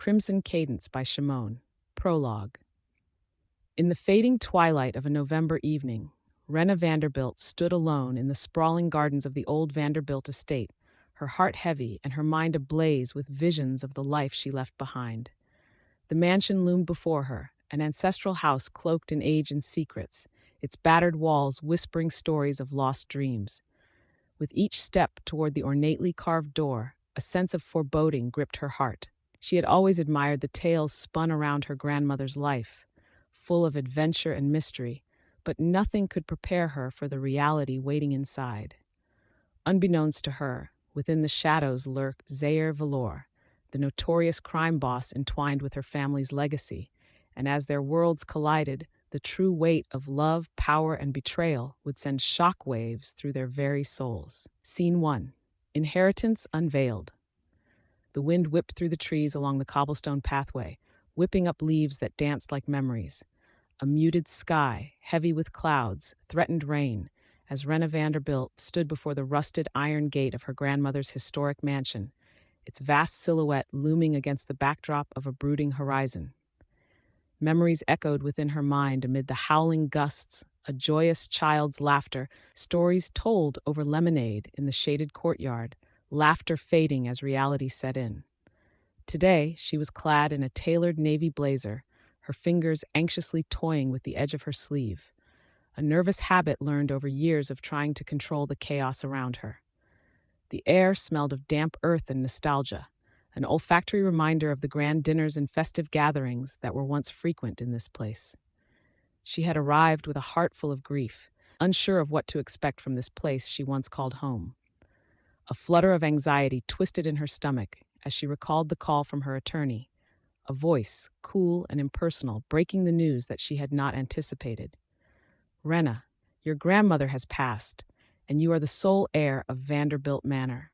Crimson Cadence by Shimon. Prologue. In the fading twilight of a November evening, Wrenna Vanderbilt stood alone in the sprawling gardens of the old Vanderbilt estate, her heart heavy and her mind ablaze with visions of the life she left behind. The mansion loomed before her, an ancestral house cloaked in age and secrets, its battered walls whispering stories of lost dreams. With each step toward the ornately carved door, a sense of foreboding gripped her heart. She had always admired the tales spun around her grandmother's life, full of adventure and mystery, but nothing could prepare her for the reality waiting inside. Unbeknownst to her, within the shadows lurked Zaire Vellore, the notorious crime boss entwined with her family's legacy, and as their worlds collided, the true weight of love, power, and betrayal would send shockwaves through their very souls. Scene 1. Inheritance Unveiled. The wind whipped through the trees along the cobblestone pathway, whipping up leaves that danced like memories. A muted sky, heavy with clouds, threatened rain, as Wrenna Vanderbilt stood before the rusted iron gate of her grandmother's historic mansion, its vast silhouette looming against the backdrop of a brooding horizon. Memories echoed within her mind amid the howling gusts, a joyous child's laughter, stories told over lemonade in the shaded courtyard, laughter fading as reality set in. Today, she was clad in a tailored navy blazer, her fingers anxiously toying with the edge of her sleeve, a nervous habit learned over years of trying to control the chaos around her. The air smelled of damp earth and nostalgia, an olfactory reminder of the grand dinners and festive gatherings that were once frequent in this place. She had arrived with a heart full of grief, unsure of what to expect from this place she once called home. A flutter of anxiety twisted in her stomach as she recalled the call from her attorney, a voice, cool and impersonal, breaking the news that she had not anticipated. "Wrenna, your grandmother has passed, and you are the sole heir of Vanderbilt Manor."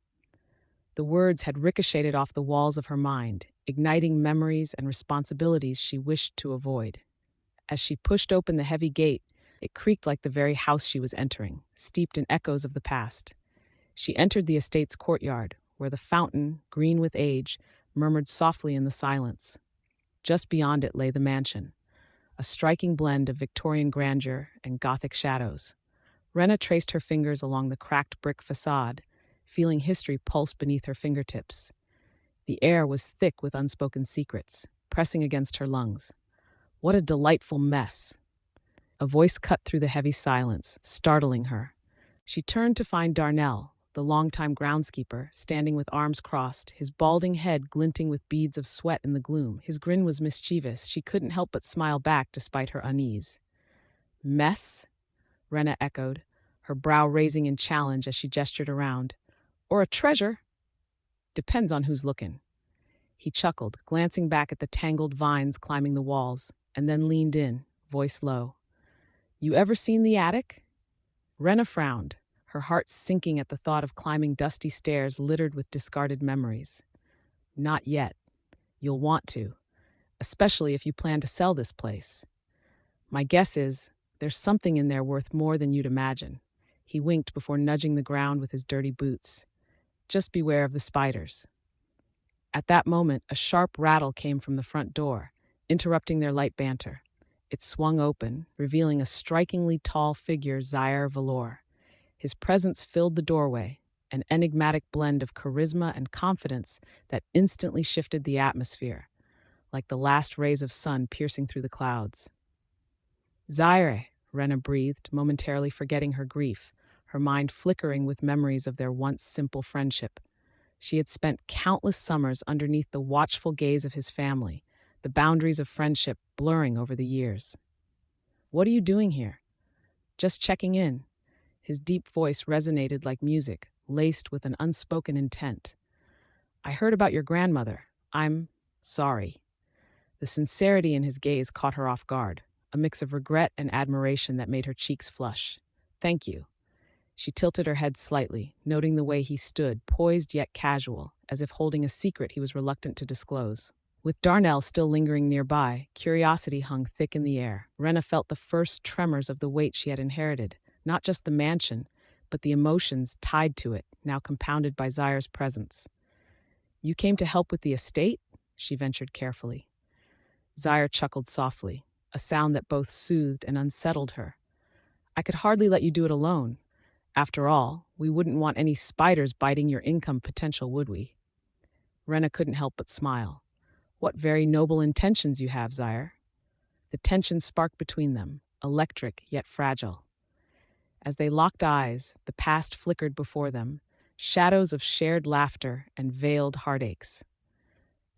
The words had ricocheted off the walls of her mind, igniting memories and responsibilities she wished to avoid. As she pushed open the heavy gate, it creaked like the very house she was entering, steeped in echoes of the past. She entered the estate's courtyard, where the fountain, green with age, murmured softly in the silence. Just beyond it lay the mansion, a striking blend of Victorian grandeur and Gothic shadows. Wrenna traced her fingers along the cracked brick facade, feeling history pulse beneath her fingertips. The air was thick with unspoken secrets, pressing against her lungs. What a delightful mess! A voice cut through the heavy silence, startling her. She turned to find Darnell, the longtime groundskeeper, standing with arms crossed, his balding head glinting with beads of sweat in the gloom. His grin was mischievous. She couldn't help but smile back despite her unease. "Mess?" Wrenna echoed, her brow raising in challenge as she gestured around. "Or a treasure? Depends on who's looking." He chuckled, glancing back at the tangled vines climbing the walls, and then leaned in, voice low. "You ever seen the attic?" Wrenna frowned, her heart sinking at the thought of climbing dusty stairs littered with discarded memories. "Not yet. You'll want to, especially if you plan to sell this place. My guess is there's something in there worth more than you'd imagine." He winked before nudging the ground with his dirty boots. "Just beware of the spiders." At that moment, a sharp rattle came from the front door, interrupting their light banter. It swung open, revealing a strikingly tall figure, Zaire Vellore. His presence filled the doorway, an enigmatic blend of charisma and confidence that instantly shifted the atmosphere, like the last rays of sun piercing through the clouds. "Zaire," Wrenna breathed, momentarily forgetting her grief, her mind flickering with memories of their once simple friendship. She had spent countless summers underneath the watchful gaze of his family, the boundaries of friendship blurring over the years. "What are you doing here?" "Just checking in." His deep voice resonated like music, laced with an unspoken intent. "I heard about your grandmother. I'm sorry." The sincerity in his gaze caught her off guard, a mix of regret and admiration that made her cheeks flush. "Thank you." She tilted her head slightly, noting the way he stood, poised yet casual, as if holding a secret he was reluctant to disclose. With Darnell still lingering nearby, curiosity hung thick in the air. Wrenna felt the first tremors of the weight she had inherited, not just the mansion, but the emotions tied to it, now compounded by Zaire's presence. "You came to help with the estate?" she ventured carefully. Zaire chuckled softly, a sound that both soothed and unsettled her. I could hardly let you do it alone. After all, we wouldn't want any spiders biting your income potential, would we? Wrenna couldn't help but smile. What very noble intentions you have, Zaire. The tension sparked between them, electric yet fragile. As they locked eyes, the past flickered before them, shadows of shared laughter and veiled heartaches.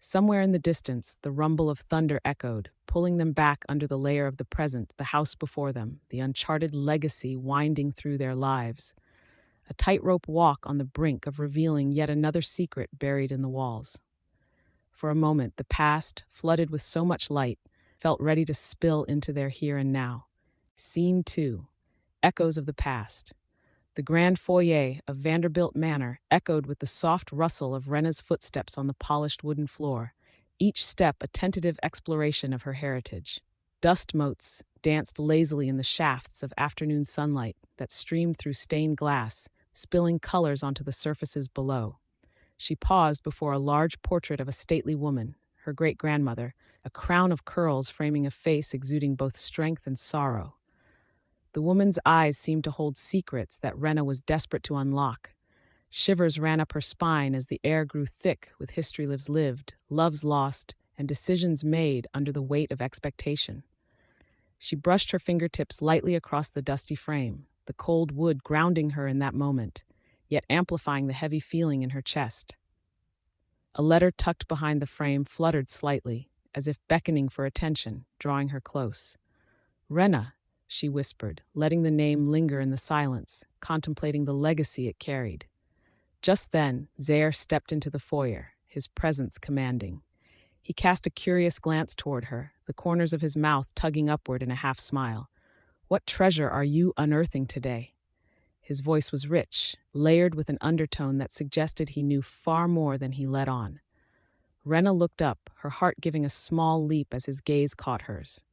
Somewhere in the distance, the rumble of thunder echoed, pulling them back under the layer of the present, the house before them, the uncharted legacy winding through their lives. A tightrope walk on the brink of revealing yet another secret buried in the walls. For a moment, the past, flooded with so much light, felt ready to spill into their here and now. Scene 2. Echoes of the past. The grand foyer of Vanderbilt Manor echoed with the soft rustle of Wrenna's footsteps on the polished wooden floor, each step a tentative exploration of her heritage. Dust motes danced lazily in the shafts of afternoon sunlight that streamed through stained glass, spilling colors onto the surfaces below. She paused before a large portrait of a stately woman, her great-grandmother, a crown of curls framing a face exuding both strength and sorrow. The woman's eyes seemed to hold secrets that Wrenna was desperate to unlock. Shivers ran up her spine as the air grew thick with history lives lived, loves lost, and decisions made under the weight of expectation. She brushed her fingertips lightly across the dusty frame, the cold wood grounding her in that moment, yet amplifying the heavy feeling in her chest. A letter tucked behind the frame fluttered slightly, as if beckoning for attention, drawing her close. "Wrenna," she whispered, letting the name linger in the silence, contemplating the legacy it carried. Just then, Zaire stepped into the foyer, his presence commanding. He cast a curious glance toward her, the corners of his mouth tugging upward in a half-smile. "What treasure are you unearthing today?" His voice was rich, layered with an undertone that suggested he knew far more than he let on. Wrenna looked up, her heart giving a small leap as his gaze caught hers.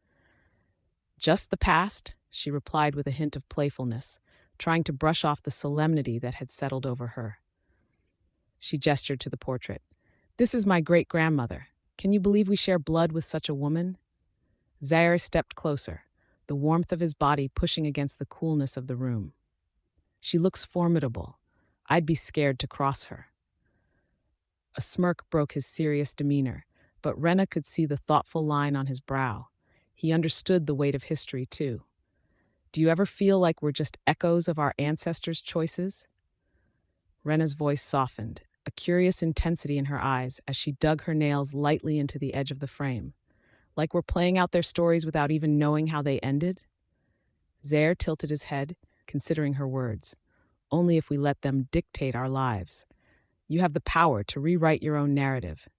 "Just the past," she replied with a hint of playfulness, trying to brush off the solemnity that had settled over her. She gestured to the portrait. "This is my great-grandmother. Can you believe we share blood with such a woman?" Zaire stepped closer, the warmth of his body pushing against the coolness of the room. "She looks formidable. I'd be scared to cross her." A smirk broke his serious demeanor, but Wrenna could see the thoughtful line on his brow. He understood the weight of history, too. "Do you ever feel like we're just echoes of our ancestors' choices?" Wrenna's voice softened, a curious intensity in her eyes as she dug her nails lightly into the edge of the frame. "Like we're playing out their stories without even knowing how they ended?" Zaire tilted his head, considering her words. "Only if we let them dictate our lives. You have the power to rewrite your own narrative."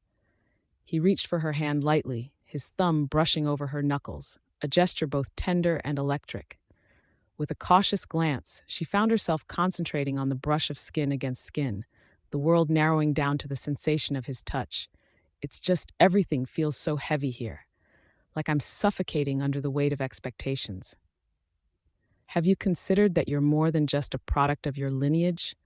He reached for her hand lightly, his thumb brushing over her knuckles, a gesture both tender and electric. With a cautious glance, she found herself concentrating on the brush of skin against skin, the world narrowing down to the sensation of his touch. "It's just everything feels so heavy here, like I'm suffocating under the weight of expectations." "Have you considered that you're more than just a product of your lineage?"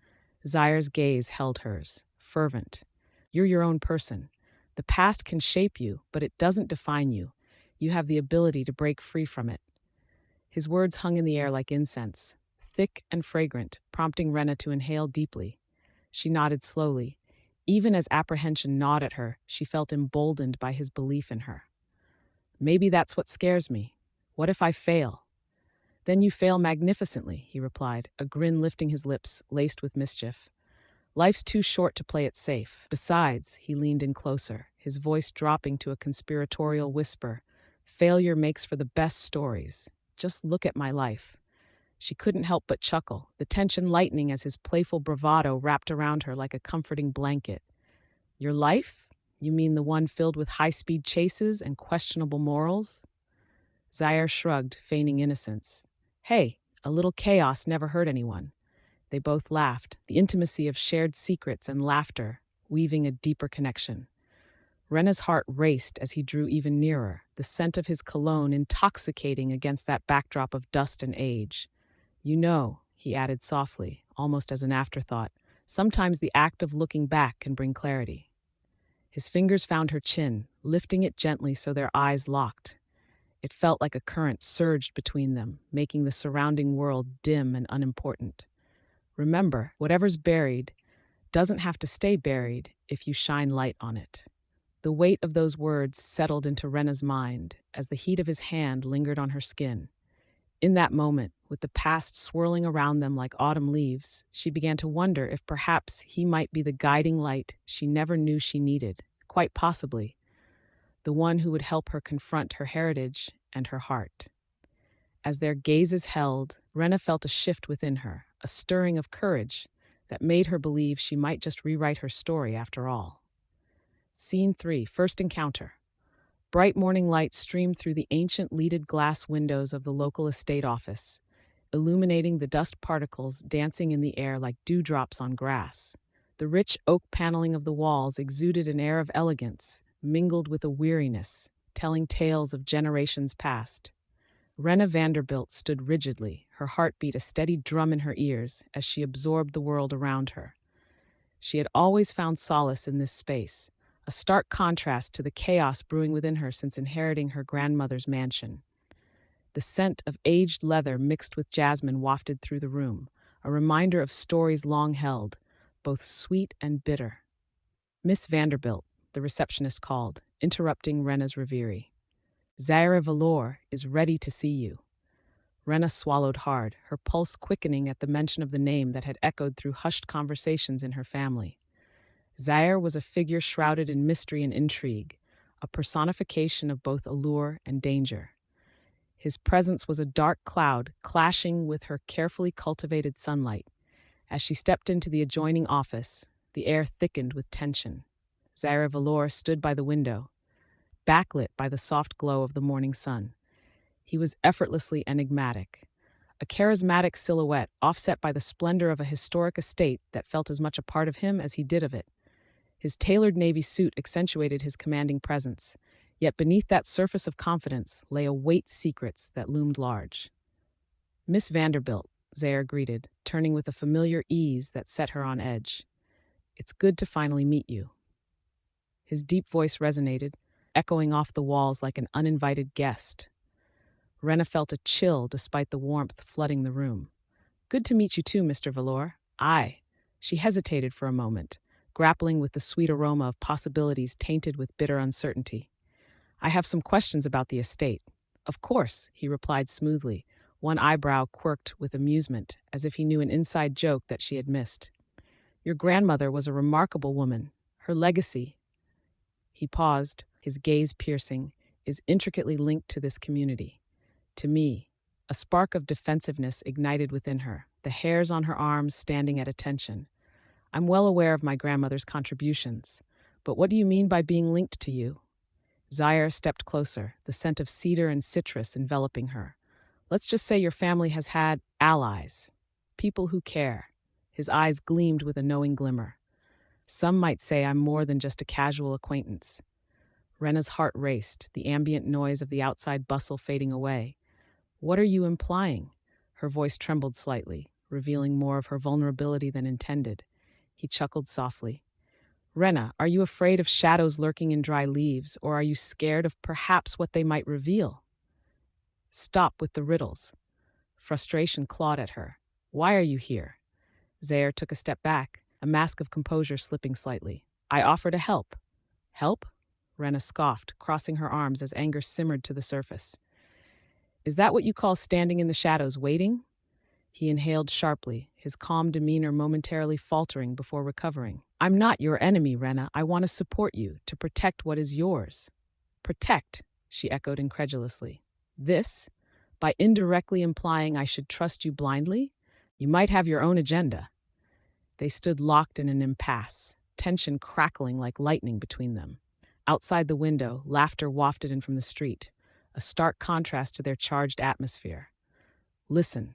Zaire's gaze held hers, fervent. "You're your own person. The past can shape you, but it doesn't define you. You have the ability to break free from it." His words hung in the air like incense, thick and fragrant, prompting Wrenna to inhale deeply. She nodded slowly. Even as apprehension gnawed at her, she felt emboldened by his belief in her. "Maybe that's what scares me. What if I fail?" "Then you fail magnificently," he replied, a grin lifting his lips, laced with mischief. "Life's too short to play it safe. Besides," he leaned in closer, his voice dropping to a conspiratorial whisper, "failure makes for the best stories. Just look at my life." She couldn't help but chuckle, the tension lightening as his playful bravado wrapped around her like a comforting blanket. "Your life? You mean the one filled with high-speed chases and questionable morals?" Zaire shrugged, feigning innocence. "Hey, a little chaos never hurt anyone." They both laughed, the intimacy of shared secrets and laughter weaving a deeper connection. Wrenna's heart raced as he drew even nearer, the scent of his cologne intoxicating against that backdrop of dust and age. "You know," he added softly, almost as an afterthought, "sometimes the act of looking back can bring clarity." His fingers found her chin, lifting it gently so their eyes locked. It felt like a current surged between them, making the surrounding world dim and unimportant. Remember, whatever's buried doesn't have to stay buried if you shine light on it. The weight of those words settled into Wrenna's mind as the heat of his hand lingered on her skin. In that moment, with the past swirling around them like autumn leaves, she began to wonder if perhaps he might be the guiding light she never knew she needed, quite possibly, the one who would help her confront her heritage and her heart. As their gazes held, Wrenna felt a shift within her, a stirring of courage that made her believe she might just rewrite her story after all. Scene 3, First Encounter. Bright morning light streamed through the ancient leaded glass windows of the local estate office, illuminating the dust particles dancing in the air like dewdrops on grass. The rich oak paneling of the walls exuded an air of elegance, mingled with a weariness, telling tales of generations past. Wrenna Vanderbilt stood rigidly, her heartbeat a steady drum in her ears as she absorbed the world around her. She had always found solace in this space, a stark contrast to the chaos brewing within her since inheriting her grandmother's mansion. The scent of aged leather mixed with jasmine wafted through the room, a reminder of stories long held, both sweet and bitter. Miss Vanderbilt, the receptionist called, interrupting Wrenna's reverie. Zaire Vellore is ready to see you. Wrenna swallowed hard, her pulse quickening at the mention of the name that had echoed through hushed conversations in her family. Zaire was a figure shrouded in mystery and intrigue, a personification of both allure and danger. His presence was a dark cloud clashing with her carefully cultivated sunlight. As she stepped into the adjoining office, the air thickened with tension. Zaire Vellore stood by the window, backlit by the soft glow of the morning sun. He was effortlessly enigmatic, a charismatic silhouette offset by the splendor of a historic estate that felt as much a part of him as he did of it. His tailored navy suit accentuated his commanding presence, yet beneath that surface of confidence lay a weight secrets that loomed large. Miss Vanderbilt, Zaire greeted, turning with a familiar ease that set her on edge. It's good to finally meet you. His deep voice resonated, echoing off the walls like an uninvited guest. Wrenna felt a chill despite the warmth flooding the room. Good to meet you too, Mr. Vellore. Aye. She hesitated for a moment, grappling with the sweet aroma of possibilities tainted with bitter uncertainty. I have some questions about the estate. Of course, he replied smoothly, one eyebrow quirked with amusement, as if he knew an inside joke that she had missed. Your grandmother was a remarkable woman. Her legacy, he paused, his gaze piercing, is intricately linked to this community. To me, a spark of defensiveness ignited within her, the hairs on her arms standing at attention. I'm well aware of my grandmother's contributions, but what do you mean by being linked to you? Zaire stepped closer, the scent of cedar and citrus enveloping her. Let's just say your family has had allies, people who care. His eyes gleamed with a knowing glimmer. Some might say I'm more than just a casual acquaintance. Wrenna's heart raced, the ambient noise of the outside bustle fading away. What are you implying? Her voice trembled slightly, revealing more of her vulnerability than intended. He chuckled softly. Wrenna, are you afraid of shadows lurking in dry leaves, or are you scared of perhaps what they might reveal? Stop with the riddles. Frustration clawed at her. Why are you here? Zaire took a step back, a mask of composure slipping slightly. I offer to help. Help? Wrenna scoffed, crossing her arms as anger simmered to the surface. Is that what you call standing in the shadows, waiting? He inhaled sharply, his calm demeanor momentarily faltering before recovering. I'm not your enemy, Wrenna. I want to support you, to protect what is yours. Protect, she echoed incredulously. This? By indirectly implying I should trust you blindly? You might have your own agenda. They stood locked in an impasse, tension crackling like lightning between them. Outside the window, laughter wafted in from the street, a stark contrast to their charged atmosphere. Listen.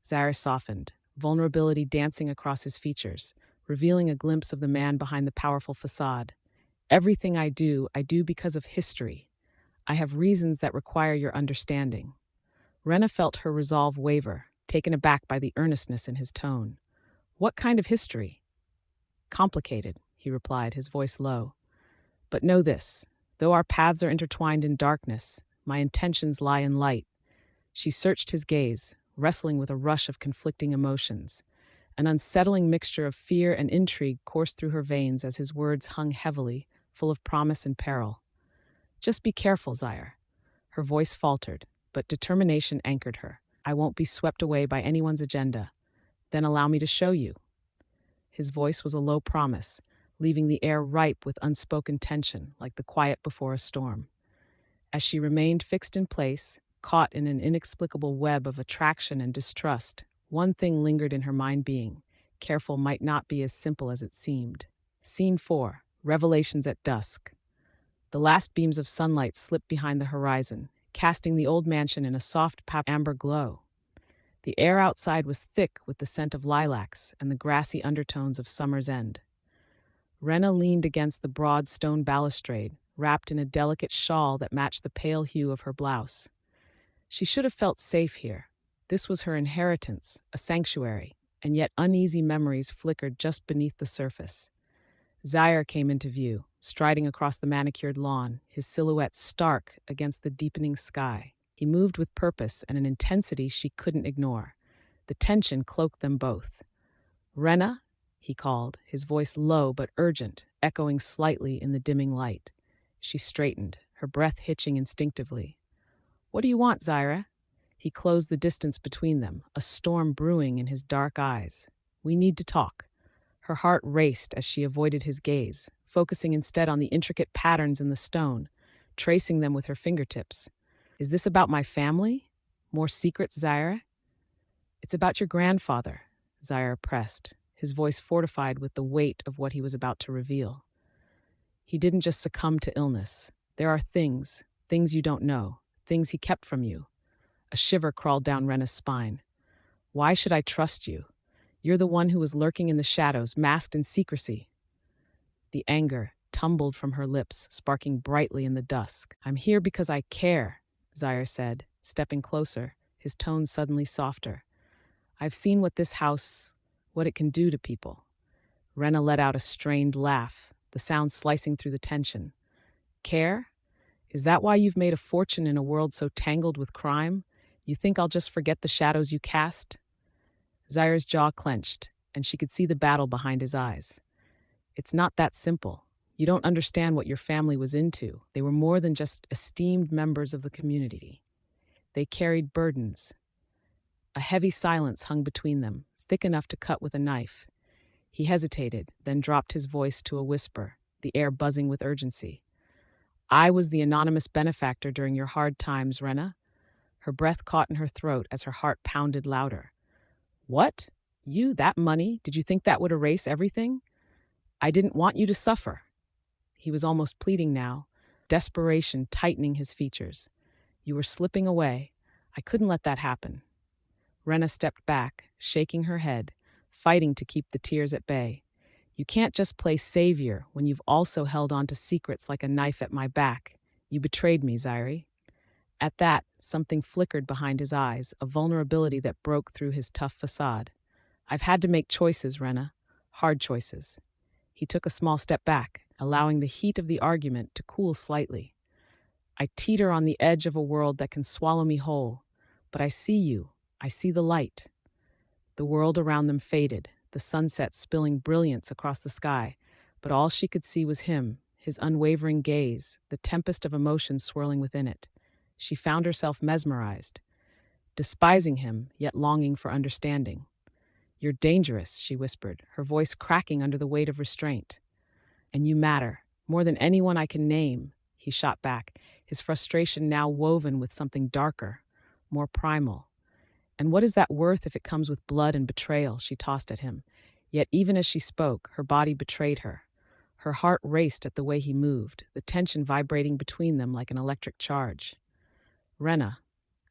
Zaire softened, vulnerability dancing across his features, revealing a glimpse of the man behind the powerful facade. Everything I do because of history. I have reasons that require your understanding. Wrenna felt her resolve waver, taken aback by the earnestness in his tone. What kind of history? Complicated, he replied, his voice low. But know this, though our paths are intertwined in darkness, my intentions lie in light. She searched his gaze, wrestling with a rush of conflicting emotions. An unsettling mixture of fear and intrigue coursed through her veins as his words hung heavily, full of promise and peril. Just be careful, Zaire. Her voice faltered, but determination anchored her. I won't be swept away by anyone's agenda. Then allow me to show you. His voice was a low promise, leaving the air ripe with unspoken tension, like the quiet before a storm. As she remained fixed in place, caught in an inexplicable web of attraction and distrust, one thing lingered in her mind being, careful might not be as simple as it seemed. Scene 4, Revelations at Dusk. The last beams of sunlight slipped behind the horizon, casting the old mansion in a soft amber glow. The air outside was thick with the scent of lilacs and the grassy undertones of summer's end. Wrenna leaned against the broad stone balustrade, wrapped in a delicate shawl that matched the pale hue of her blouse. She should have felt safe here. This was her inheritance, a sanctuary, and yet uneasy memories flickered just beneath the surface. Zaire came into view, striding across the manicured lawn, his silhouette stark against the deepening sky. He moved with purpose and an intensity she couldn't ignore. The tension cloaked them both. "Wrenna?" he called, his voice low but urgent, echoing slightly in the dimming light. She straightened, her breath hitching instinctively. "What do you want, Zaire?" He closed the distance between them, a storm brewing in his dark eyes. "We need to talk." Her heart raced as she avoided his gaze, focusing instead on the intricate patterns in the stone, tracing them with her fingertips. "Is this about my family? More secrets, Zaire?" "It's about your grandfather," Zaire pressed, his voice fortified with the weight of what he was about to reveal. "He didn't just succumb to illness. There are things you don't know, things he kept from you." A shiver crawled down Wrenna's spine. "Why should I trust you? You're the one who was lurking in the shadows, masked in secrecy." The anger tumbled from her lips, sparking brightly in the dusk. "I'm here because I care," Zaire said, stepping closer, his tone suddenly softer. "I've seen what it can do to people." Wrenna let out a strained laugh, the sound slicing through the tension. "Care? Is that why you've made a fortune in a world so tangled with crime? You think I'll just forget the shadows you cast?" Zaire's jaw clenched, and she could see the battle behind his eyes. "It's not that simple. You don't understand what your family was into. They were more than just esteemed members of the community. They carried burdens." A heavy silence hung between them, thick enough to cut with a knife. He hesitated, then dropped his voice to a whisper, the air buzzing with urgency. "I was the anonymous benefactor during your hard times, Wrenna." Her breath caught in her throat as her heart pounded louder. "What? You, that money? Did you think that would erase everything?" "I didn't want you to suffer." He was almost pleading now, desperation tightening his features. "You were slipping away. I couldn't let that happen." Wrenna stepped back, shaking her head, fighting to keep the tears at bay. "You can't just play savior when you've also held on to secrets like a knife at my back. You betrayed me, Zaire." At that, something flickered behind his eyes, a vulnerability that broke through his tough facade. "I've had to make choices, Wrenna. Hard choices." He took a small step back, allowing the heat of the argument to cool slightly. "I teeter on the edge of a world that can swallow me whole. But I see you. I see the light." The world around them faded, the sunset spilling brilliance across the sky, but all she could see was him, his unwavering gaze, the tempest of emotion swirling within it. She found herself mesmerized, despising him, yet longing for understanding. "You're dangerous," she whispered, her voice cracking under the weight of restraint. "And you matter, more than anyone I can name," he shot back, his frustration now woven with something darker, more primal. "And what is that worth if it comes with blood and betrayal?" she tossed at him. Yet even as she spoke, her body betrayed her. Her heart raced at the way he moved, the tension vibrating between them like an electric charge. "Wrenna,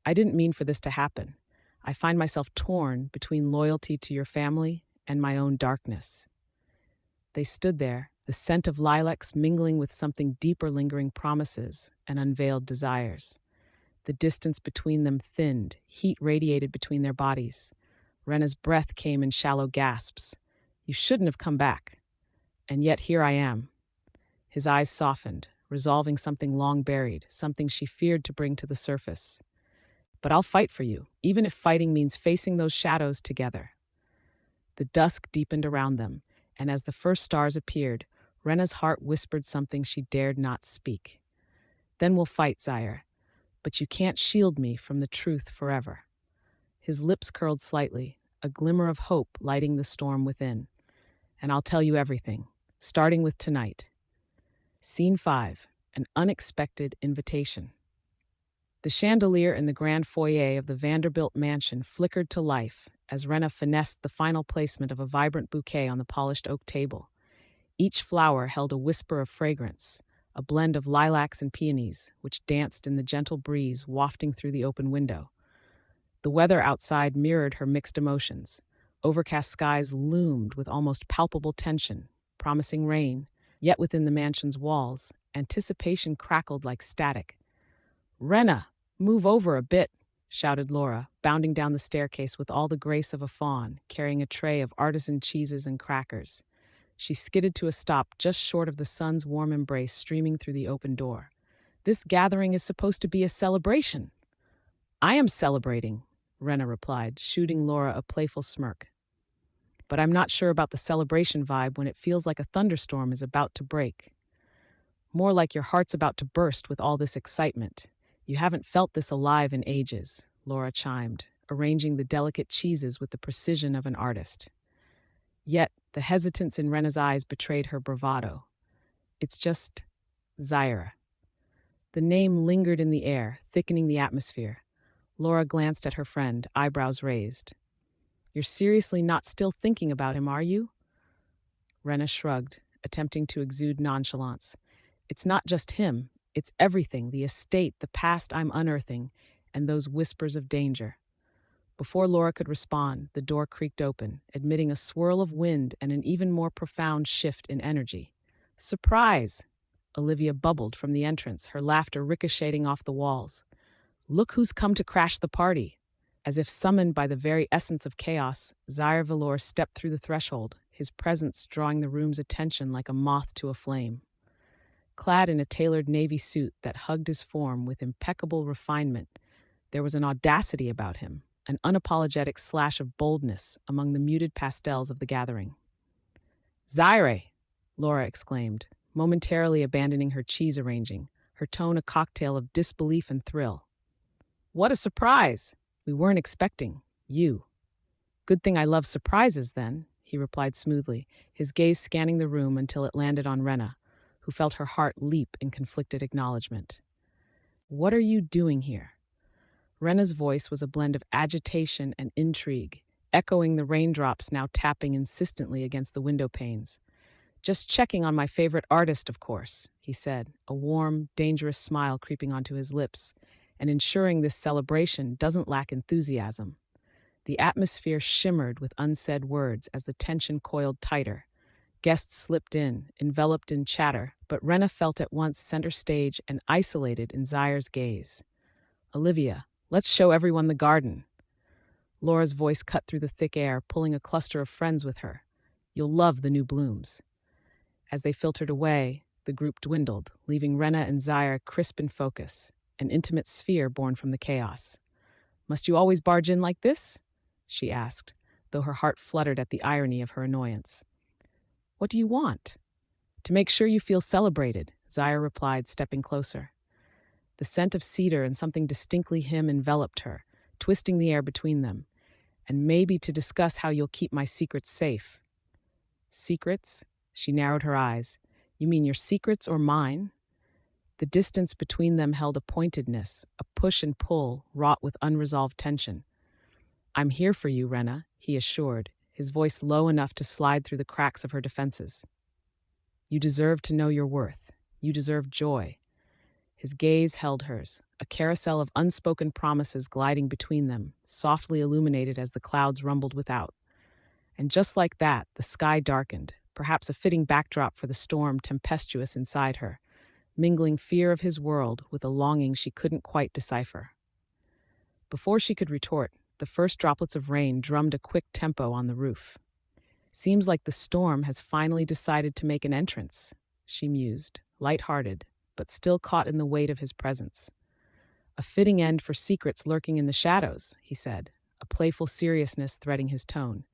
I didn't mean for this to happen. I find myself torn between loyalty to your family and my own darkness." They stood there, the scent of lilacs mingling with something deeper lingering promises and unveiled desires. The distance between them thinned, heat radiated between their bodies. Wrenna's breath came in shallow gasps. "You shouldn't have come back. And yet here I am." His eyes softened, resolving something long buried, something she feared to bring to the surface. But I'll fight for you, even if fighting means facing those shadows together. The dusk deepened around them, and as the first stars appeared, Wrenna's heart whispered something she dared not speak. Then we'll fight, Zaire, but you can't shield me from the truth forever. His lips curled slightly, a glimmer of hope lighting the storm within. And I'll tell you everything, starting with tonight. Scene 5, an unexpected invitation. The chandelier in the grand foyer of the Vanderbilt mansion flickered to life as Wrenna finessed the final placement of a vibrant bouquet on the polished oak table. Each flower held a whisper of fragrance, a blend of lilacs and peonies, which danced in the gentle breeze wafting through the open window. The weather outside mirrored her mixed emotions. Overcast skies loomed with almost palpable tension, promising rain, yet within the mansion's walls, anticipation crackled like static. "Wrenna, move over a bit," shouted Laura, bounding down the staircase with all the grace of a fawn, carrying a tray of artisan cheeses and crackers. She skidded to a stop just short of the sun's warm embrace streaming through the open door. "This gathering is supposed to be a celebration." "I am celebrating," Wrenna replied, shooting Laura a playful smirk. "But I'm not sure about the celebration vibe when it feels like a thunderstorm is about to break. More like your heart's about to burst with all this excitement. You haven't felt this alive in ages," Laura chimed, arranging the delicate cheeses with the precision of an artist. Yet, the hesitance in Wrenna's eyes betrayed her bravado. "It's just Zaire." The name lingered in the air, thickening the atmosphere. Laura glanced at her friend, eyebrows raised. "You're seriously not still thinking about him, are you?" Wrenna shrugged, attempting to exude nonchalance. "It's not just him. It's everything, the estate, the past I'm unearthing, and those whispers of danger." Before Laura could respond, the door creaked open, admitting a swirl of wind and an even more profound shift in energy. "Surprise!" Olivia bubbled from the entrance, her laughter ricocheting off the walls. "Look who's come to crash the party." As if summoned by the very essence of chaos, Zaire Vellore stepped through the threshold, his presence drawing the room's attention like a moth to a flame. Clad in a tailored navy suit that hugged his form with impeccable refinement, there was an audacity about him, an unapologetic slash of boldness among the muted pastels of the gathering. "Zaire!" Laura exclaimed, momentarily abandoning her cheese arranging, her tone a cocktail of disbelief and thrill. "What a surprise! We weren't expecting you." "Good thing I love surprises, then," he replied smoothly, his gaze scanning the room until it landed on Wrenna, who felt her heart leap in conflicted acknowledgement. "What are you doing here?" Wrenna's voice was a blend of agitation and intrigue, echoing the raindrops now tapping insistently against the window panes. "Just checking on my favorite artist, of course," he said, a warm, dangerous smile creeping onto his lips, and ensuring this celebration doesn't lack enthusiasm. The atmosphere shimmered with unsaid words as the tension coiled tighter. Guests slipped in, enveloped in chatter, but Wrenna felt at once center stage and isolated in Zaire's gaze. "Olivia, let's show everyone the garden." Laura's voice cut through the thick air, pulling a cluster of friends with her. "You'll love the new blooms." As they filtered away, the group dwindled, leaving Wrenna and Zaire crisp in focus, an intimate sphere born from the chaos. "Must you always barge in like this?" she asked, though her heart fluttered at the irony of her annoyance. "What do you want?" "To make sure you feel celebrated," Zaire replied, stepping closer. The scent of cedar and something distinctly him enveloped her, twisting the air between them. "And maybe to discuss how you'll keep my secrets safe." "Secrets?" She narrowed her eyes. "You mean your secrets or mine?" The distance between them held a pointedness, a push and pull wrought with unresolved tension. "I'm here for you, Wrenna," he assured, his voice low enough to slide through the cracks of her defenses. "You deserve to know your worth. You deserve joy." His gaze held hers, a carousel of unspoken promises gliding between them, softly illuminated as the clouds rumbled without. And just like that, the sky darkened, perhaps a fitting backdrop for the storm tempestuous inside her, mingling fear of his world with a longing she couldn't quite decipher. Before she could retort, the first droplets of rain drummed a quick tempo on the roof. "Seems like the storm has finally decided to make an entrance," she mused, light-hearted, but still caught in the weight of his presence. A fitting end for secrets lurking in the shadows, he said, a playful seriousness threading his tone.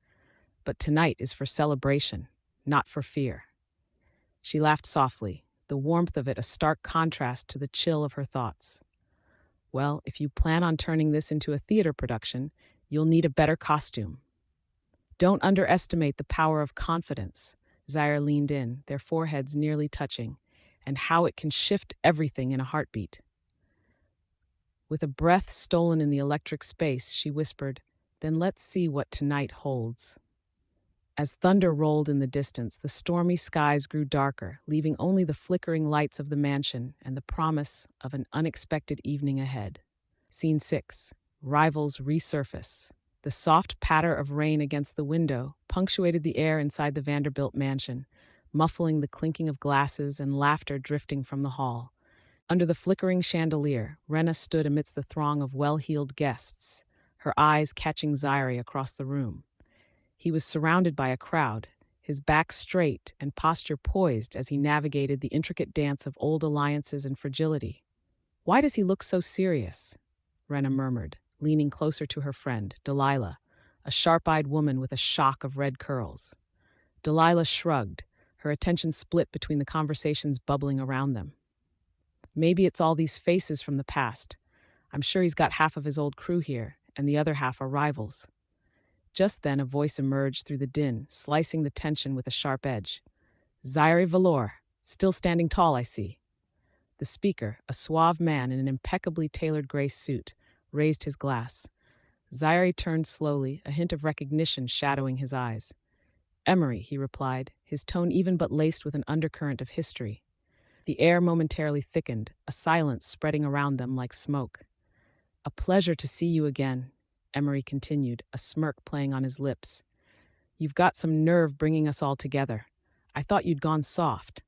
But tonight is for celebration, not for fear. She laughed softly, the warmth of it a stark contrast to the chill of her thoughts. Well, if you plan on turning this into a theater production, you'll need a better costume. Don't underestimate the power of confidence. Zaire leaned in, their foreheads nearly touching, and how it can shift everything in a heartbeat. With a breath stolen in the electric space, she whispered, "Then let's see what tonight holds." As thunder rolled in the distance, the stormy skies grew darker, leaving only the flickering lights of the mansion and the promise of an unexpected evening ahead. Scene 6. Rivals resurface. The soft patter of rain against the window punctuated the air inside the Vanderbilt mansion, muffling the clinking of glasses and laughter drifting from the hall. Under the flickering chandelier, Wrenna stood amidst the throng of well-heeled guests, her eyes catching Zaire across the room. He was surrounded by a crowd, his back straight and posture poised as he navigated the intricate dance of old alliances and fragility. "Why does he look so serious?" Wrenna murmured, leaning closer to her friend, Delilah, a sharp-eyed woman with a shock of red curls. Delilah shrugged, her attention split between the conversations bubbling around them. "Maybe it's all these faces from the past. I'm sure he's got half of his old crew here, and the other half are rivals." Just then a voice emerged through the din, slicing the tension with a sharp edge. "Zaire Vellore, still standing tall, I see." The speaker, a suave man in an impeccably tailored gray suit, raised his glass. Zaire turned slowly, a hint of recognition shadowing his eyes. "Emery," he replied, his tone even but laced with an undercurrent of history. The air momentarily thickened, a silence spreading around them like smoke. "A pleasure to see you again," Emery continued, a smirk playing on his lips. "You've got some nerve bringing us all together. I thought you'd gone soft."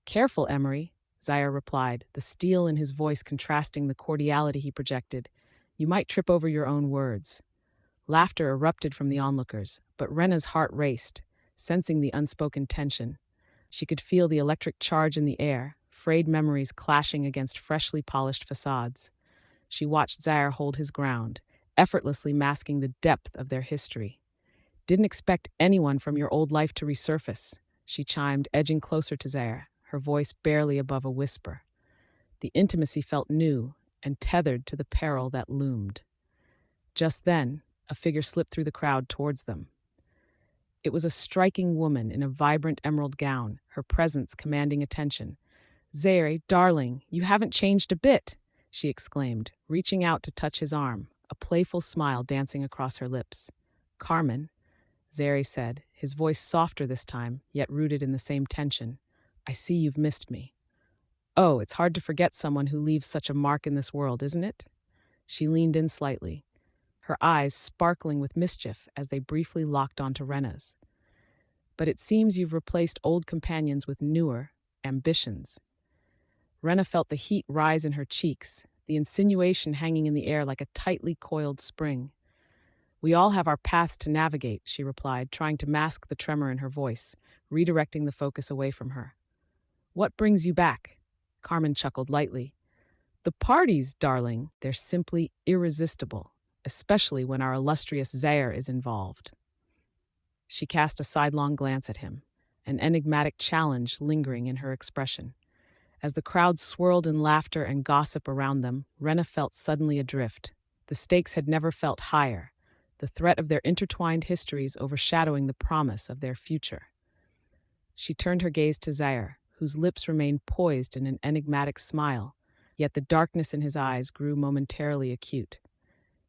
"Careful, Emery," Zaire replied, the steel in his voice contrasting the cordiality he projected. "You might trip over your own words." Laughter erupted from the onlookers, but Wrenna's heart raced, sensing the unspoken tension. She could feel the electric charge in the air, frayed memories clashing against freshly polished facades. She watched Zaire hold his ground, effortlessly masking the depth of their history. "Didn't expect anyone from your old life to resurface," she chimed, edging closer to Zaire, her voice barely above a whisper. The intimacy felt new and tethered to the peril that loomed. Just then, a figure slipped through the crowd towards them. It was a striking woman in a vibrant emerald gown, her presence commanding attention. "Zaire, darling, you haven't changed a bit," she exclaimed, reaching out to touch his arm, a playful smile dancing across her lips. "Carmen," Zaire said, his voice softer this time, yet rooted in the same tension, "I see you've missed me." "Oh, it's hard to forget someone who leaves such a mark in this world, isn't it?" She leaned in slightly, her eyes sparkling with mischief as they briefly locked onto Wrenna's. "But it seems you've replaced old companions with newer ambitions." Wrenna felt the heat rise in her cheeks, the insinuation hanging in the air like a tightly coiled spring. "We all have our paths to navigate," she replied, trying to mask the tremor in her voice, redirecting the focus away from her. "What brings you back?" Carmen chuckled lightly. "The parties, darling, they're simply irresistible, especially when our illustrious Zaire is involved." She cast a sidelong glance at him, an enigmatic challenge lingering in her expression. As the crowd swirled in laughter and gossip around them, Wrenna felt suddenly adrift. The stakes had never felt higher, the threat of their intertwined histories overshadowing the promise of their future. She turned her gaze to Zaire, whose lips remained poised in an enigmatic smile, yet the darkness in his eyes grew momentarily acute.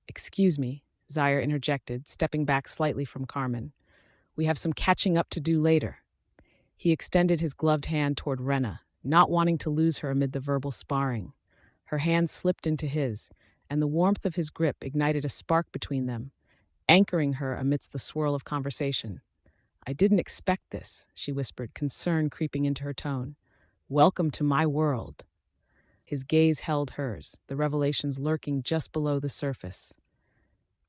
"Excuse me," Zaire interjected, stepping back slightly from Carmen. "We have some catching up to do later." He extended his gloved hand toward Wrenna, not wanting to lose her amid the verbal sparring. Her hand slipped into his, and the warmth of his grip ignited a spark between them, anchoring her amidst the swirl of conversation. "I didn't expect this," she whispered, concern creeping into her tone. "Welcome to my world." His gaze held hers, the revelations lurking just below the surface.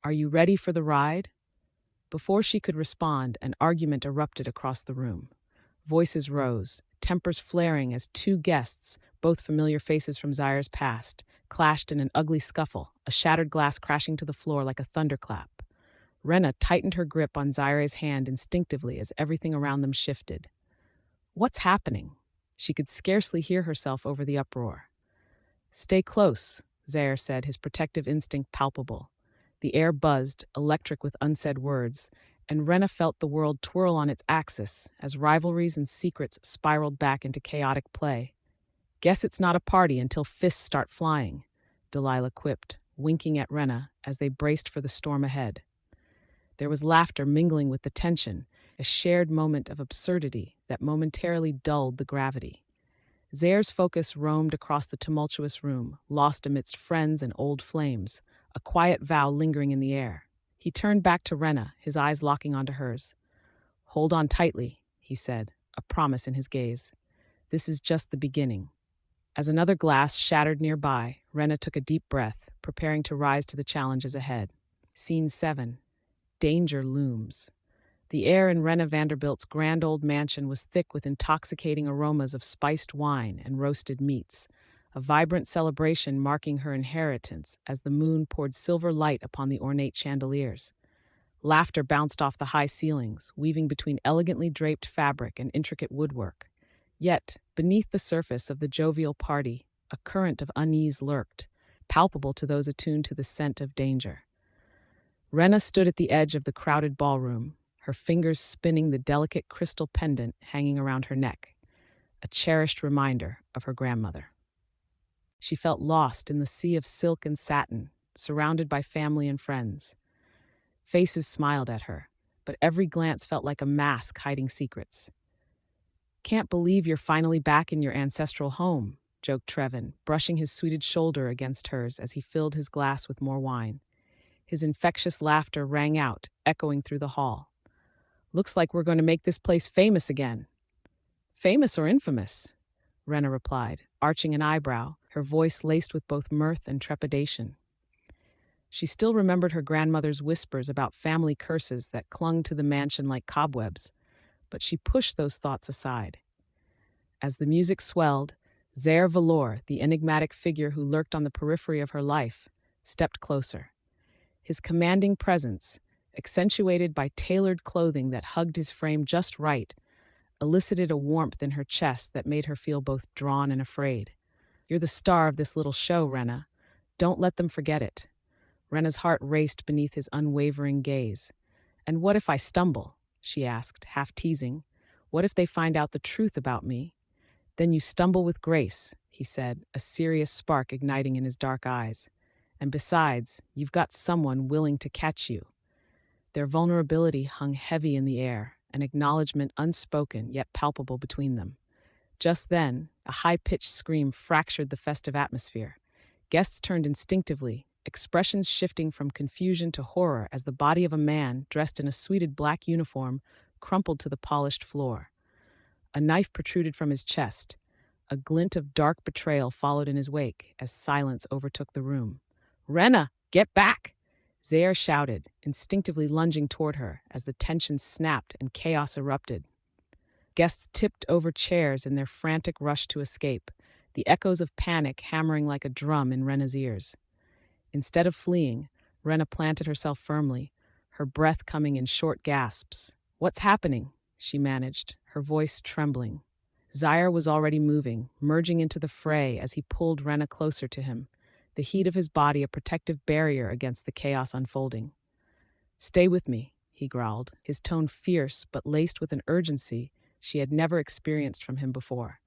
"Are you ready for the ride?" Before she could respond, an argument erupted across the room. Voices rose, tempers flaring as two guests, both familiar faces from Zaire's past, clashed in an ugly scuffle, a shattered glass crashing to the floor like a thunderclap. Wrenna tightened her grip on Zaire's hand instinctively as everything around them shifted. What's happening? She could scarcely hear herself over the uproar. Stay close, Zaire said, his protective instinct palpable. The air buzzed, electric with unsaid words, and Wrenna felt the world twirl on its axis as rivalries and secrets spiraled back into chaotic play. Guess it's not a party until fists start flying, Delilah quipped, winking at Wrenna as they braced for the storm ahead. There was laughter mingling with the tension, a shared moment of absurdity that momentarily dulled the gravity. Zaire's focus roamed across the tumultuous room, lost amidst friends and old flames, a quiet vow lingering in the air. He turned back to Wrenna, his eyes locking onto hers. Hold on tightly, he said, a promise in his gaze. This is just the beginning. As another glass shattered nearby, Wrenna took a deep breath, preparing to rise to the challenges ahead. Scene 7. Danger looms. The air in Wrenna Vanderbilt's grand old mansion was thick with intoxicating aromas of spiced wine and roasted meats, a vibrant celebration marking her inheritance as the moon poured silver light upon the ornate chandeliers. Laughter bounced off the high ceilings, weaving between elegantly draped fabric and intricate woodwork. Yet, beneath the surface of the jovial party, a current of unease lurked, palpable to those attuned to the scent of danger. Wrenna stood at the edge of the crowded ballroom, her fingers spinning the delicate crystal pendant hanging around her neck, a cherished reminder of her grandmother. She felt lost in the sea of silk and satin, surrounded by family and friends. Faces smiled at her, but every glance felt like a mask hiding secrets. Can't believe you're finally back in your ancestral home, joked Trevin, brushing his suited shoulder against hers as he filled his glass with more wine. His infectious laughter rang out, echoing through the hall. Looks like we're going to make this place famous again. Famous or infamous? Wrenna replied, arching an eyebrow, her voice laced with both mirth and trepidation. She still remembered her grandmother's whispers about family curses that clung to the mansion like cobwebs, but she pushed those thoughts aside. As the music swelled, Zaire Vellore, the enigmatic figure who lurked on the periphery of her life, stepped closer. His commanding presence, accentuated by tailored clothing that hugged his frame just right, elicited a warmth in her chest that made her feel both drawn and afraid. You're the star of this little show, Wrenna. Don't let them forget it. Wrenna's heart raced beneath his unwavering gaze. And what if I stumble? She asked, half teasing. What if they find out the truth about me? Then you stumble with grace, he said, a serious spark igniting in his dark eyes. And besides, you've got someone willing to catch you. Their vulnerability hung heavy in the air, an acknowledgement unspoken yet palpable between them. Just then, a high-pitched scream fractured the festive atmosphere. Guests turned instinctively, expressions shifting from confusion to horror as the body of a man, dressed in a suited black uniform, crumpled to the polished floor. A knife protruded from his chest. A glint of dark betrayal followed in his wake as silence overtook the room. "Wrenna, get back!" Zaire shouted, instinctively lunging toward her as the tension snapped and chaos erupted. Guests tipped over chairs in their frantic rush to escape, the echoes of panic hammering like a drum in Wrenna's ears. Instead of fleeing, Wrenna planted herself firmly, her breath coming in short gasps. "What's happening?" she managed, her voice trembling. Zaire was already moving, merging into the fray as he pulled Wrenna closer to him, the heat of his body a protective barrier against the chaos unfolding. "Stay with me," he growled, his tone fierce but laced with an urgency she had never experienced from him before.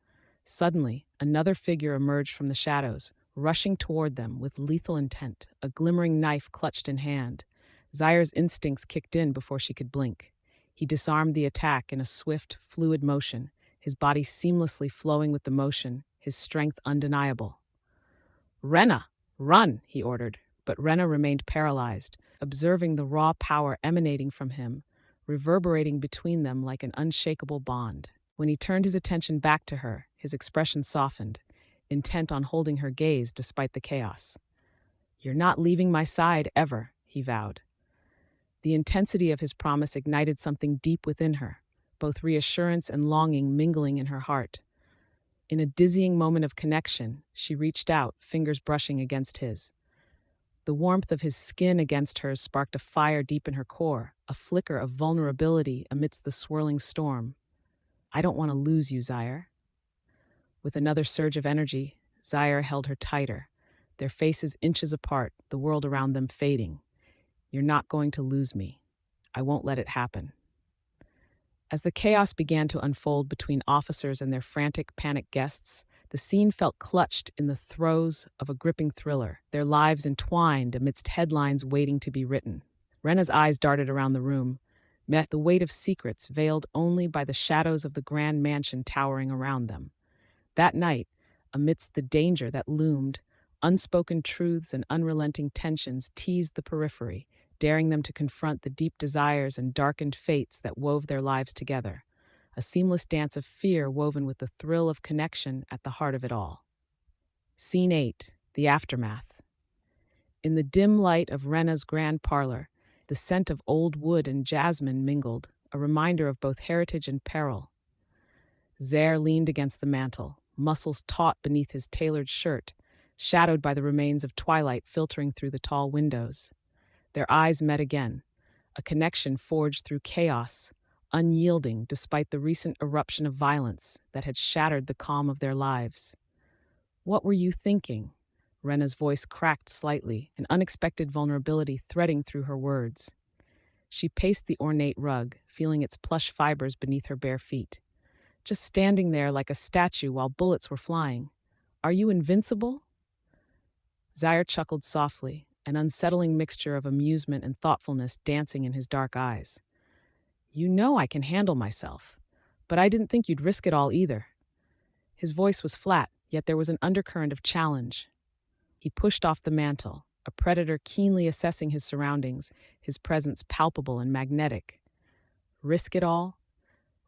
Suddenly, another figure emerged from the shadows, rushing toward them with lethal intent, a glimmering knife clutched in hand. Zaire's instincts kicked in before she could blink. He disarmed the attack in a swift, fluid motion, his body seamlessly flowing with the motion, his strength undeniable. "Wrenna, run!" he ordered, but Wrenna remained paralyzed, observing the raw power emanating from him, reverberating between them like an unshakable bond. When he turned his attention back to her, his expression softened, intent on holding her gaze despite the chaos. "You're not leaving my side, ever," he vowed. The intensity of his promise ignited something deep within her, both reassurance and longing mingling in her heart. In a dizzying moment of connection, she reached out, fingers brushing against his. The warmth of his skin against hers sparked a fire deep in her core, a flicker of vulnerability amidst the swirling storm. I don't want to lose you, Zaire. With another surge of energy, Zaire held her tighter, their faces inches apart, the world around them fading. You're not going to lose me. I won't let it happen. As the chaos began to unfold between officers and their frantic, panicked guests, the scene felt clutched in the throes of a gripping thriller, their lives entwined amidst headlines waiting to be written. Wrenna's eyes darted around the room, met the weight of secrets veiled only by the shadows of the grand mansion towering around them. That night, amidst the danger that loomed, unspoken truths and unrelenting tensions teased the periphery, daring them to confront the deep desires and darkened fates that wove their lives together, a seamless dance of fear woven with the thrill of connection at the heart of it all. Scene 8. The Aftermath. In the dim light of Wrenna's grand parlor, the scent of old wood and jasmine mingled, a reminder of both heritage and peril. Zaire leaned against the mantel, muscles taut beneath his tailored shirt, shadowed by the remains of twilight filtering through the tall windows. Their eyes met again, a connection forged through chaos, unyielding despite the recent eruption of violence that had shattered the calm of their lives. What were you thinking? Wrenna's voice cracked slightly, an unexpected vulnerability threading through her words. She paced the ornate rug, feeling its plush fibers beneath her bare feet. Just standing there like a statue while bullets were flying. Are you invincible? Zaire chuckled softly, an unsettling mixture of amusement and thoughtfulness dancing in his dark eyes. You know I can handle myself, but I didn't think you'd risk it all either. His voice was flat, yet there was an undercurrent of challenge. He pushed off the mantel, a predator keenly assessing his surroundings, his presence palpable and magnetic. Risk it all?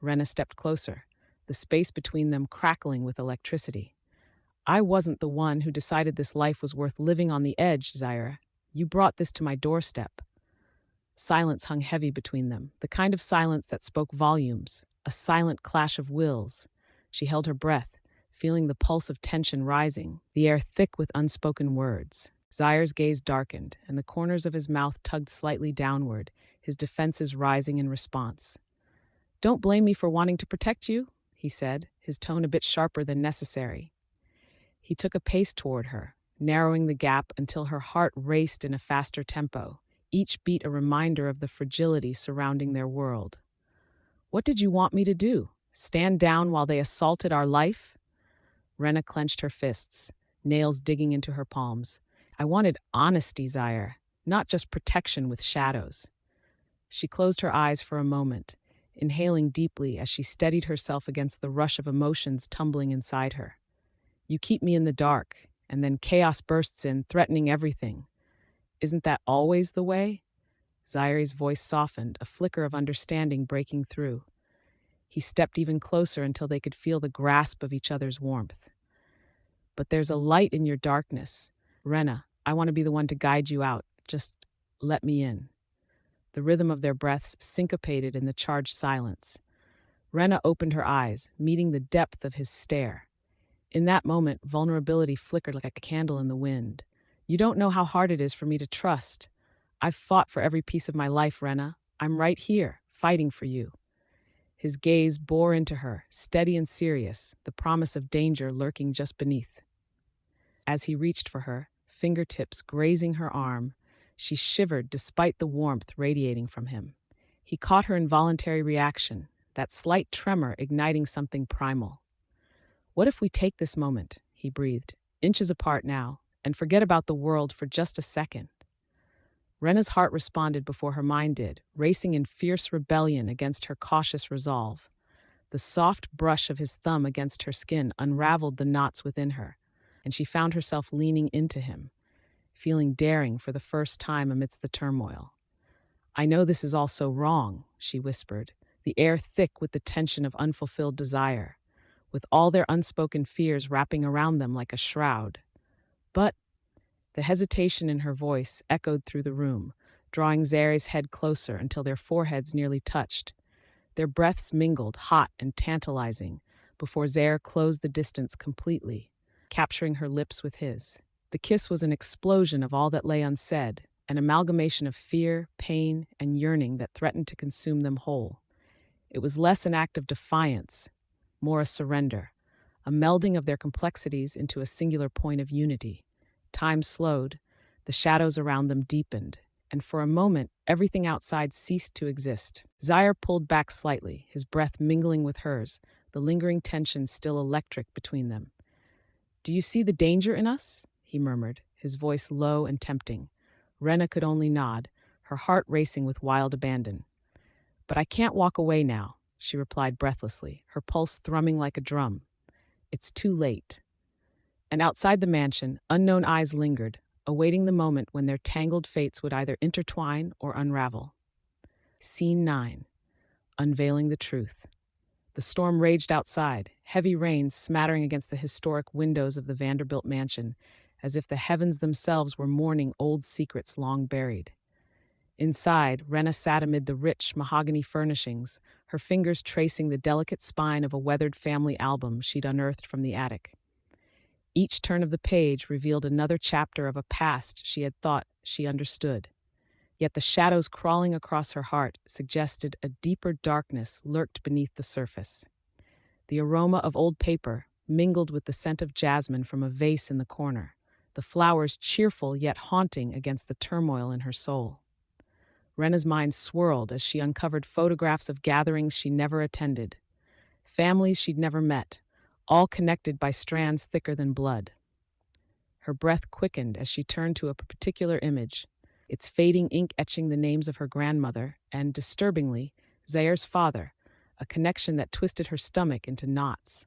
Wrenna stepped closer, the space between them crackling with electricity. I wasn't the one who decided this life was worth living on the edge, Zaire. You brought this to my doorstep. Silence hung heavy between them, the kind of silence that spoke volumes, a silent clash of wills. She held her breath, feeling the pulse of tension rising, the air thick with unspoken words. Zaire's gaze darkened, and the corners of his mouth tugged slightly downward, his defenses rising in response. Don't blame me for wanting to protect you, he said, his tone a bit sharper than necessary. He took a pace toward her, narrowing the gap until her heart raced in a faster tempo, each beat a reminder of the fragility surrounding their world. What did you want me to do? Stand down while they assaulted our life? Wrenna clenched her fists, nails digging into her palms. I wanted honesty, Zaire, not just protection with shadows. She closed her eyes for a moment, inhaling deeply as she steadied herself against the rush of emotions tumbling inside her. You keep me in the dark, and then chaos bursts in, threatening everything. Isn't that always the way? Zaire's voice softened, a flicker of understanding breaking through. He stepped even closer until they could feel the grasp of each other's warmth. But there's a light in your darkness. Wrenna, I want to be the one to guide you out. Just let me in. The rhythm of their breaths syncopated in the charged silence. Wrenna opened her eyes, meeting the depth of his stare. In that moment, vulnerability flickered like a candle in the wind. You don't know how hard it is for me to trust. I've fought for every piece of my life, Wrenna. I'm right here, fighting for you. His gaze bore into her, steady and serious, the promise of danger lurking just beneath. As he reached for her, fingertips grazing her arm, she shivered despite the warmth radiating from him. He caught her involuntary reaction, that slight tremor igniting something primal. What if we take this moment, he breathed, inches apart now, and forget about the world for just a second? Wrenna's heart responded before her mind did, racing in fierce rebellion against her cautious resolve. The soft brush of his thumb against her skin unraveled the knots within her, and she found herself leaning into him, feeling daring for the first time amidst the turmoil. I know this is all so wrong, she whispered, the air thick with the tension of unfulfilled desire, with all their unspoken fears wrapping around them like a shroud. But the hesitation in her voice echoed through the room, drawing Zaire's head closer until their foreheads nearly touched. Their breaths mingled, hot and tantalizing, before Zaire closed the distance completely, capturing her lips with his. The kiss was an explosion of all that lay unsaid, an amalgamation of fear, pain, and yearning that threatened to consume them whole. It was less an act of defiance, more a surrender, a melding of their complexities into a singular point of unity. Time slowed, the shadows around them deepened, and for a moment, everything outside ceased to exist. Zaire pulled back slightly, his breath mingling with hers, the lingering tension still electric between them. "Do you see the danger in us?" he murmured, his voice low and tempting. Wrenna could only nod, her heart racing with wild abandon. "But I can't walk away now," she replied breathlessly, her pulse thrumming like a drum. "It's too late." And outside the mansion, unknown eyes lingered, awaiting the moment when their tangled fates would either intertwine or unravel. Scene 9. Unveiling the truth. The storm raged outside, heavy rains smattering against the historic windows of the Vanderbilt mansion, as if the heavens themselves were mourning old secrets long buried. Inside, Wrenna sat amid the rich mahogany furnishings, her fingers tracing the delicate spine of a weathered family album she'd unearthed from the attic. Each turn of the page revealed another chapter of a past she had thought she understood. Yet the shadows crawling across her heart suggested a deeper darkness lurked beneath the surface. The aroma of old paper mingled with the scent of jasmine from a vase in the corner, the flowers cheerful yet haunting against the turmoil in her soul. Wrenna's mind swirled as she uncovered photographs of gatherings she never attended, families she'd never met, all connected by strands thicker than blood. Her breath quickened as she turned to a particular image, its fading ink etching the names of her grandmother and, disturbingly, Zaire's father, a connection that twisted her stomach into knots.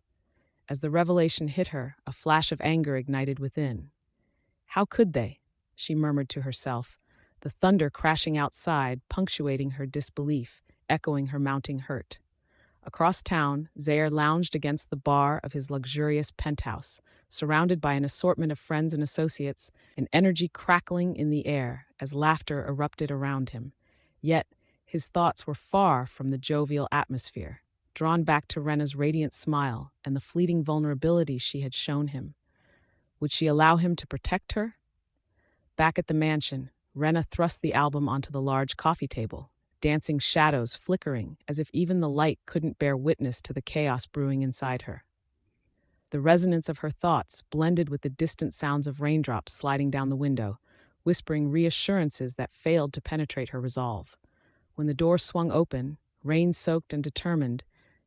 As the revelation hit her, a flash of anger ignited within. How could they? She murmured to herself, the thunder crashing outside, punctuating her disbelief, echoing her mounting hurt. Across town, Zaire lounged against the bar of his luxurious penthouse, surrounded by an assortment of friends and associates, an energy crackling in the air as laughter erupted around him. Yet, his thoughts were far from the jovial atmosphere, drawn back to Wrenna's radiant smile and the fleeting vulnerability she had shown him. Would she allow him to protect her? Back at the mansion, Wrenna thrust the album onto the large coffee table, dancing shadows flickering as if even the light couldn't bear witness to the chaos brewing inside her. The resonance of her thoughts blended with the distant sounds of raindrops sliding down the window, whispering reassurances that failed to penetrate her resolve. When the door swung open, rain-soaked and determined,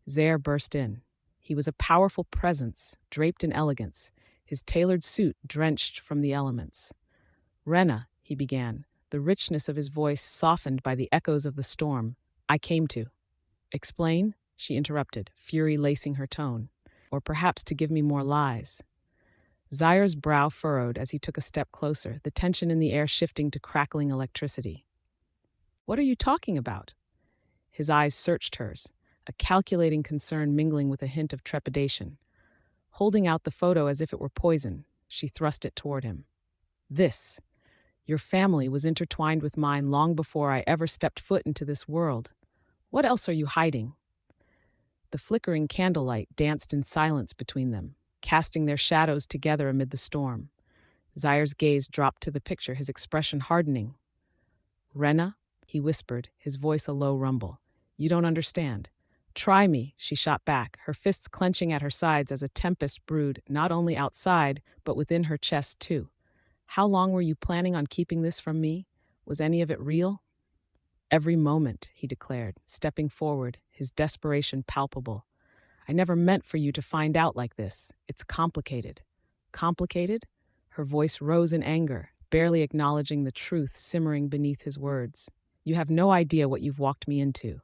Zaire burst in. He was a powerful presence, draped in elegance, his tailored suit drenched from the elements. "Wrenna," he began, the richness of his voice softened by the echoes of the storm. "I came to." "Explain?" she interrupted, fury lacing her tone. "Or perhaps to give me more lies." Zaire's brow furrowed as he took a step closer, the tension in the air shifting to crackling electricity. "What are you talking about?" His eyes searched hers, a calculating concern mingling with a hint of trepidation. Holding out the photo as if it were poison, she thrust it toward him. "This. Your family was intertwined with mine long before I ever stepped foot into this world. What else are you hiding?" The flickering candlelight danced in silence between them, casting their shadows together amid the storm. Zaire's gaze dropped to the picture, his expression hardening. "Wrenna," he whispered, his voice a low rumble. "You don't understand." "Try me," she shot back, her fists clenching at her sides as a tempest brewed not only outside, but within her chest too. "How long were you planning on keeping this from me? Was any of it real?" "Every moment," he declared, stepping forward, his desperation palpable. "I never meant for you to find out like this. It's complicated." "Complicated?" Her voice rose in anger, barely acknowledging the truth simmering beneath his words. "You have no idea what you've walked me into."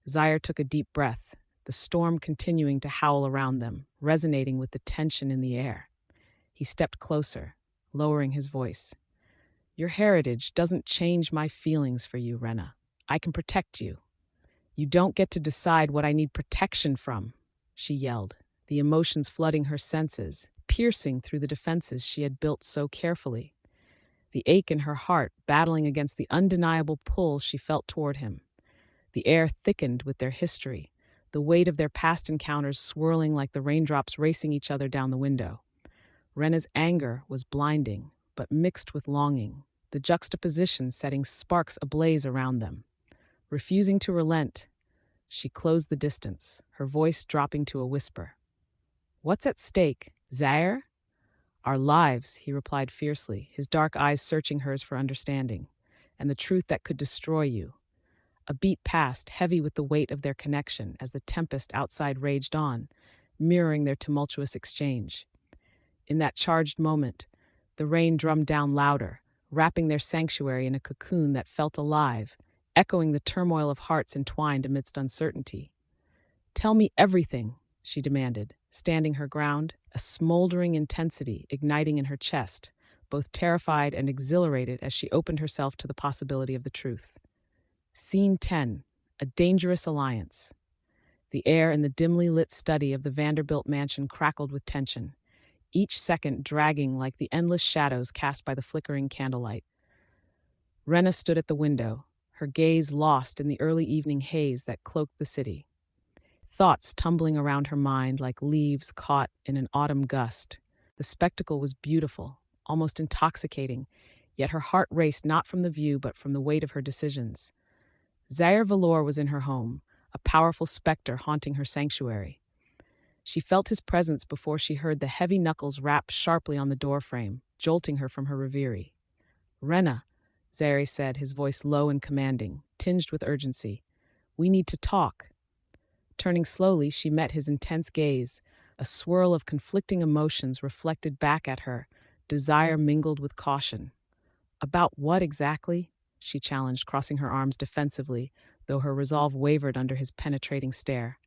Zaire took a deep breath, the storm continuing to howl around them, resonating with the tension in the air. He stepped closer, lowering his voice. "Your heritage doesn't change my feelings for you, Wrenna. I can protect you." "You don't get to decide what I need protection from," she yelled, the emotions flooding her senses, piercing through the defenses she had built so carefully. The ache in her heart battling against the undeniable pull she felt toward him. The air thickened with their history, the weight of their past encounters swirling like the raindrops racing each other down the window. Wrenna's anger was blinding, but mixed with longing, the juxtaposition setting sparks ablaze around them. Refusing to relent, she closed the distance, her voice dropping to a whisper. "What's at stake, Zaire?" "Our lives," he replied fiercely, his dark eyes searching hers for understanding. "And the truth that could destroy you." A beat passed, heavy with the weight of their connection, as the tempest outside raged on, mirroring their tumultuous exchange. In that charged moment, the rain drummed down louder, wrapping their sanctuary in a cocoon that felt alive, echoing the turmoil of hearts entwined amidst uncertainty. "Tell me everything," she demanded, standing her ground, a smoldering intensity igniting in her chest, both terrified and exhilarated as she opened herself to the possibility of the truth. Scene 10. A dangerous alliance. The air in the dimly lit study of the Vanderbilt mansion crackled with tension, each second dragging like the endless shadows cast by the flickering candlelight. Wrenna stood at the window, her gaze lost in the early evening haze that cloaked the city. Thoughts tumbling around her mind like leaves caught in an autumn gust. The spectacle was beautiful, almost intoxicating, yet her heart raced not from the view but from the weight of her decisions. Zaire Vellore was in her home, a powerful specter haunting her sanctuary. She felt his presence before she heard the heavy knuckles rap sharply on the doorframe, jolting her from her reverie. "Wrenna," Zaire said, his voice low and commanding, tinged with urgency. "We need to talk." Turning slowly, she met his intense gaze, a swirl of conflicting emotions reflected back at her, desire mingled with caution. "About what exactly?" she challenged, crossing her arms defensively, though her resolve wavered under his penetrating stare.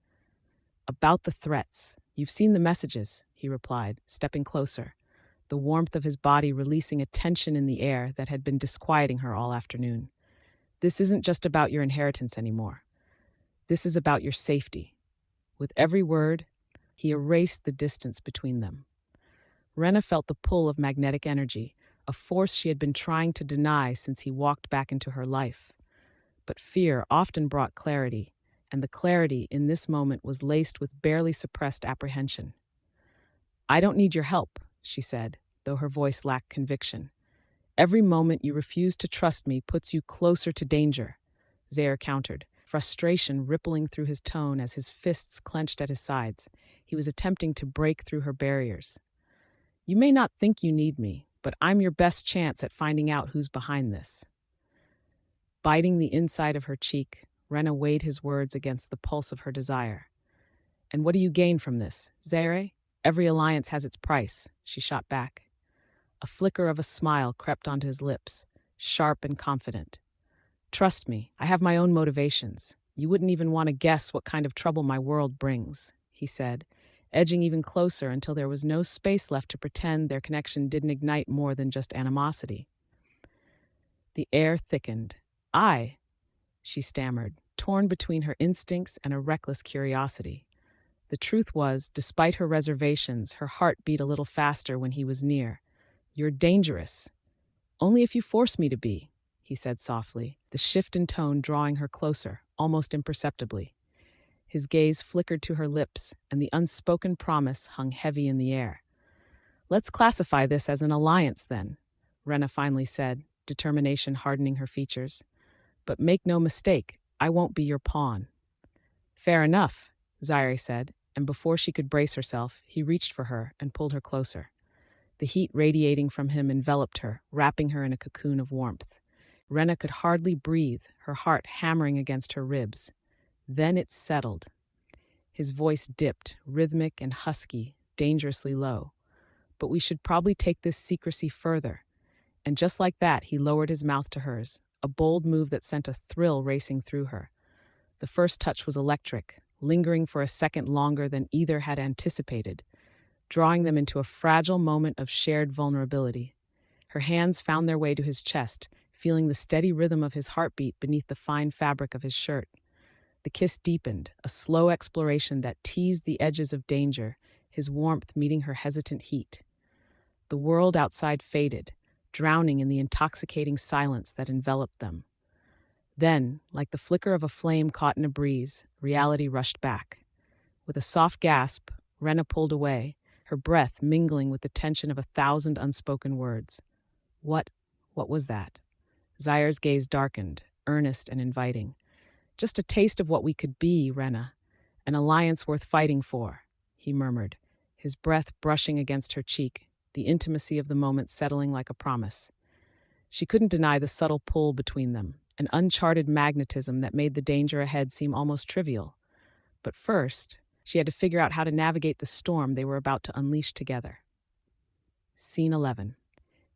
"About the threats. You've seen the messages," he replied, stepping closer, the warmth of his body releasing a tension in the air that had been disquieting her all afternoon. "This isn't just about your inheritance anymore. This is about your safety." With every word, he erased the distance between them. Wrenna felt the pull of magnetic energy, a force she had been trying to deny since he walked back into her life. But fear often brought clarity, and the clarity in this moment was laced with barely suppressed apprehension. "I don't need your help," she said, though her voice lacked conviction. "Every moment you refuse to trust me puts you closer to danger," Zaire countered, frustration rippling through his tone as his fists clenched at his sides. He was attempting to break through her barriers. "You may not think you need me, but I'm your best chance at finding out who's behind this." Biting the inside of her cheek, Wrenna weighed his words against the pulse of her desire. "And what do you gain from this, Zaire?" "Every alliance has its price," she shot back. A flicker of a smile crept onto his lips, sharp and confident. "Trust me, I have my own motivations. You wouldn't even want to guess what kind of trouble my world brings," he said, edging even closer until there was no space left to pretend their connection didn't ignite more than just animosity. The air thickened. "I," she stammered, torn between her instincts and a reckless curiosity. The truth was, despite her reservations, her heart beat a little faster when he was near. "You're dangerous." "Only if you force me to be," he said softly, the shift in tone drawing her closer, almost imperceptibly. His gaze flickered to her lips, and the unspoken promise hung heavy in the air. "Let's classify this as an alliance, then," Wrenna finally said, determination hardening her features. "But make no mistake, I won't be your pawn." "Fair enough," Zaire said, and before she could brace herself, he reached for her and pulled her closer. The heat radiating from him enveloped her, wrapping her in a cocoon of warmth. Wrenna could hardly breathe, her heart hammering against her ribs. Then it settled. His voice dipped, rhythmic and husky, dangerously low. "But we should probably take this secrecy further." And just like that, he lowered his mouth to hers, a bold move that sent a thrill racing through her. The first touch was electric, lingering for a second longer than either had anticipated, drawing them into a fragile moment of shared vulnerability. Her hands found their way to his chest, feeling the steady rhythm of his heartbeat beneath the fine fabric of his shirt. The kiss deepened, a slow exploration that teased the edges of danger, his warmth meeting her hesitant heat. The world outside faded, drowning in the intoxicating silence that enveloped them. Then, like the flicker of a flame caught in a breeze, reality rushed back. With a soft gasp, Wrenna pulled away, her breath mingling with the tension of 1,000 unspoken words. What? What was that? Zaire's gaze darkened, earnest and inviting. Just a taste of what we could be, Wrenna. An alliance worth fighting for, he murmured, his breath brushing against her cheek, the intimacy of the moment settling like a promise. She couldn't deny the subtle pull between them, an uncharted magnetism that made the danger ahead seem almost trivial. But first, she had to figure out how to navigate the storm they were about to unleash together. Scene 11.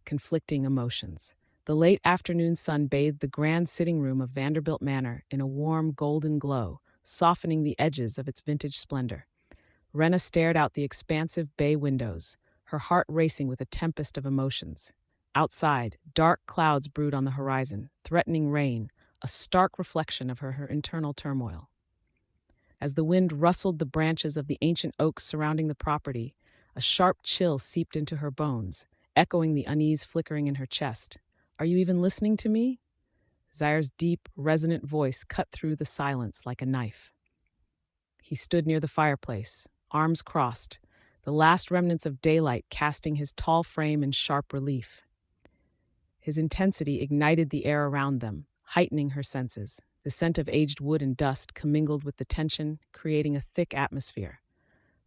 Conflicting emotions. The late afternoon sun bathed the grand sitting room of Vanderbilt Manor in a warm golden glow, softening the edges of its vintage splendor. Wrenna stared out the expansive bay windows, her heart racing with a tempest of emotions. Outside, dark clouds brewed on the horizon, threatening rain, a stark reflection of her internal turmoil. As the wind rustled the branches of the ancient oaks surrounding the property, a sharp chill seeped into her bones, echoing the unease flickering in her chest. "Are you even listening to me?" Zaire's deep, resonant voice cut through the silence like a knife. He stood near the fireplace, arms crossed, the last remnants of daylight casting his tall frame in sharp relief. His intensity ignited the air around them, heightening her senses. The scent of aged wood and dust commingled with the tension, creating a thick atmosphere.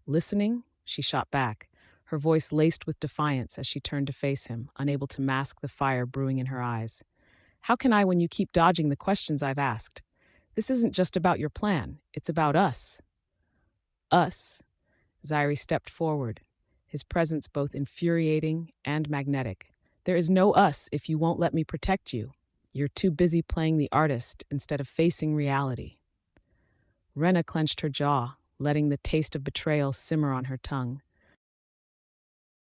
"Listening?" she shot back, her voice laced with defiance as she turned to face him, unable to mask the fire brewing in her eyes. "How can I when you keep dodging the questions I've asked? This isn't just about your plan, it's about us." "Us?" Zaire stepped forward, his presence both infuriating and magnetic. "There is no us if you won't let me protect you. You're too busy playing the artist instead of facing reality." Wrenna clenched her jaw, letting the taste of betrayal simmer on her tongue.